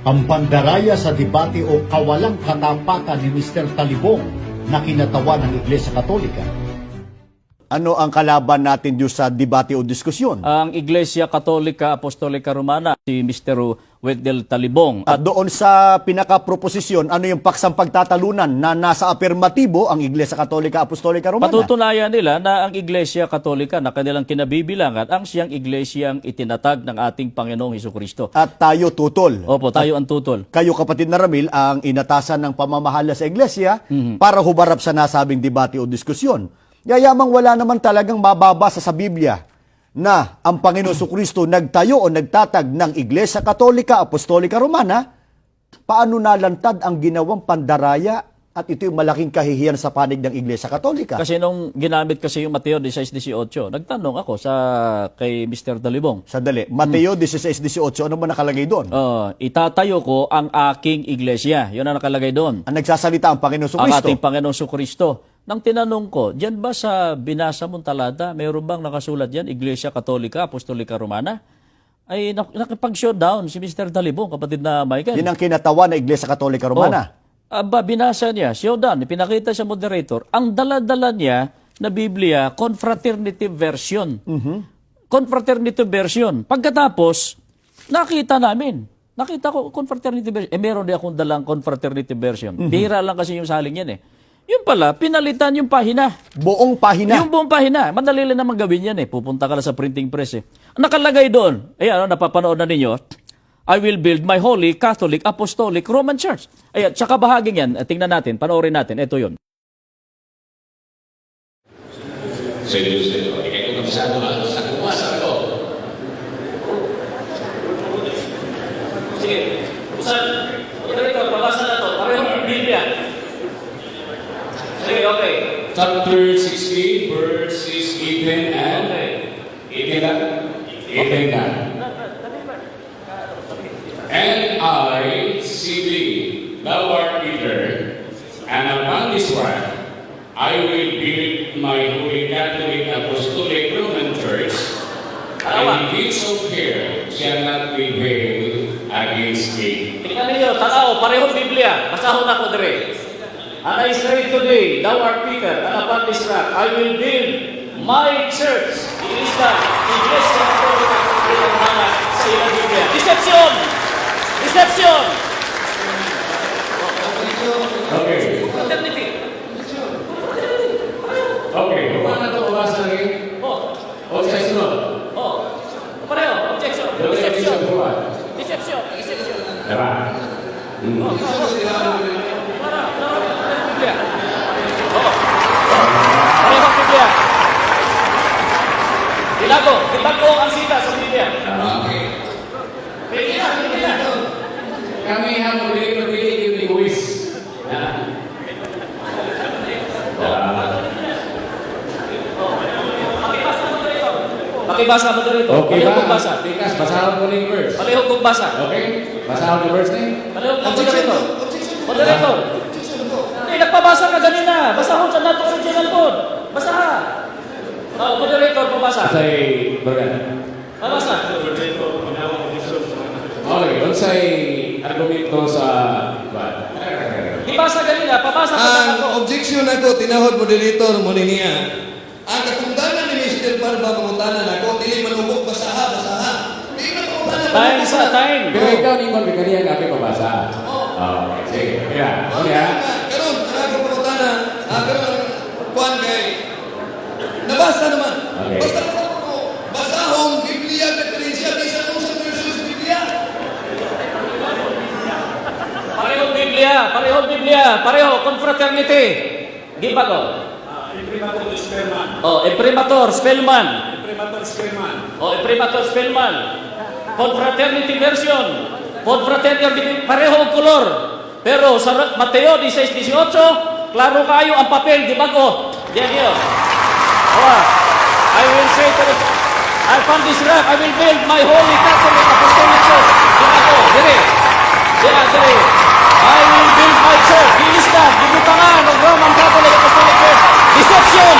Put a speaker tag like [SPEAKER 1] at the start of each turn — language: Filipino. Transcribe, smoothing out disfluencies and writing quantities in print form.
[SPEAKER 1] Ang pandaraya sa debate o kawalang katapatan ni Mr. Talibong na kinatawa ng Iglesia Katolika.
[SPEAKER 2] Ano ang kalaban natin doon sa debate o diskusyon?
[SPEAKER 3] Ang Iglesia Katolika Apostolika Romana, si Mr. Wendell Talibong.
[SPEAKER 2] At doon sa pinaka-proposisyon, ano yung paksang pagtatalunan na nasa afirmatibo ang Iglesia Katolika Apostolika Romana?
[SPEAKER 3] Patutunayan nila na ang Iglesia Katolika na kanilang kinabibilangan ang siyang iglesyang itinatag ng ating Panginoong Hesukristo.
[SPEAKER 2] At tayo tutol.
[SPEAKER 3] Opo, tayo ang tutol.
[SPEAKER 2] Kayo kapatid na Ramil ang inatasan ng pamamahala sa Iglesia para hubarap sa nasabing debate o diskusyon. Yayamang wala naman talagang mababasa sa Biblia na ang Panginoon Jesucristo nagtayo o nagtatag ng Iglesia Katolika Apostolika Romana, paano nalantad ang ginawang pandaraya at ito yung malaking kahihiyan sa panig ng Iglesia Katolika?
[SPEAKER 3] Kasi nung ginamit kasi yung Mateo 16:18, nagtanong ako kay Mr. Talibong.
[SPEAKER 2] Sandali, Mateo 16:18, ano ba nakalagay doon?
[SPEAKER 3] Itatayo ko ang aking iglesia. Yun ang nakalagay doon.
[SPEAKER 2] Ang nagsasalita ang Panginoon
[SPEAKER 3] Ang
[SPEAKER 2] Jesucristo.
[SPEAKER 3] ating Panginoong Jesucristo. Nang tinanong ko, diyan ba sa binasa mong talata, mayroon bang nakasulat diyan, Iglesia Katolika Apostolika Romana? Ay nakipag-showdown si Mr. Talibong, kapatid na Michael.
[SPEAKER 2] Yun ang kinatawa na Iglesia Katolika Romana.
[SPEAKER 3] Binasa niya, showdown, pinakita sa moderator, ang dala-dala niya na Biblia, Confraternity Version. Confraternity Version. Pagkatapos, nakita ko Confraternity Version. Meron din akong dalang Confraternity Version. Bihira lang kasi yung saling yan eh. Yun pala, pinalitan yung pahina.
[SPEAKER 2] Buong pahina.
[SPEAKER 3] Yung buong pahina. Madali lang naman gawin yan eh. Pupunta ka lang sa printing press eh. Nakalagay doon, ayan, napapanood na ninyo, I will build my holy, Catholic, Apostolic, Roman Church. Ayan, tsaka bahaging yan, tingnan natin, panoorin natin, ito yun.
[SPEAKER 4] Seryoso, ikay ko kabisado sa kuwasa ko. Sige, usan. Ito, babasa na to. Pareho ng Biblia. Sige, okay. Chapter 60, verses 18 and 18. And I see thee, thou art Peter, and upon this rock I will build my holy Catholic Apostolic Roman Church, and the gates of hell shall not prevail against it. Tingnan ninyo, tanaw, parehong Biblia. Basahon ako dire. And I say today, thou art Peter, and upon this rock I will build my church. Iglesia Catholic Apostolic Romana sa ilang Biblia. Deception! Deception! Okay. Fraternity. Okay. Paano ito babasa lagi? Objection. Pareho. Objection. Deception. Deception. Deception. Diba? Biblia. Pareho Biblia. Dilago ang sita sa Biblia. Okay. Biblia. Kami ang really linguist. Pakibasa mo dito.
[SPEAKER 5] Okay
[SPEAKER 4] Pareho
[SPEAKER 5] ba?
[SPEAKER 4] kong basa.
[SPEAKER 5] Tikas, basahan mo ng verse.
[SPEAKER 4] Pareho kong basa.
[SPEAKER 5] Okay? Basahan mo verse na yun.
[SPEAKER 4] Pareho kong moderator. Moderator. Hindi, nagpabasa ka ganina. Basahon sa nato original code. Basaha. Moderator, pabasa.
[SPEAKER 5] Say, Bergan.
[SPEAKER 4] Pabasa.
[SPEAKER 5] Okay, unsay argumento sa...
[SPEAKER 4] Ibasa ganina, pabasa ka
[SPEAKER 6] Ang
[SPEAKER 4] ako.
[SPEAKER 6] objection na ito, tinahod moderator mo niya. Ang katungdanan ni Mr. Barba pangutanan ako, dili manubok basaha. Dili na pangutanan.
[SPEAKER 4] Time sa time.
[SPEAKER 5] Pero ikaw ni Mon Bigania nga kayo mabasa. Okay, sige. Kaya, ano yan?
[SPEAKER 6] Karon, ang pangutanan, karon kuan kay nabasa naman.
[SPEAKER 5] Okay.
[SPEAKER 6] Basta ko basahong Biblia referensya bisan kung sa versus Biblia.
[SPEAKER 4] Pareho Biblia, pareho confraternity. Giba ko. Imprimatur Spellman. Imprimatur Spellman. Confraternity version. Confraternity pareho ang kolor. Pero sa Mateo 16:18, klaro kayo ang papel, di ba ko? Diyan yun. I will say to the upon this rock, I will build my holy Catholic Apostolic Church. Di ba ko? Dire. I will build my church. Gilisdan, gibutangan ng Roman Catholic Apostolic Church. Deception!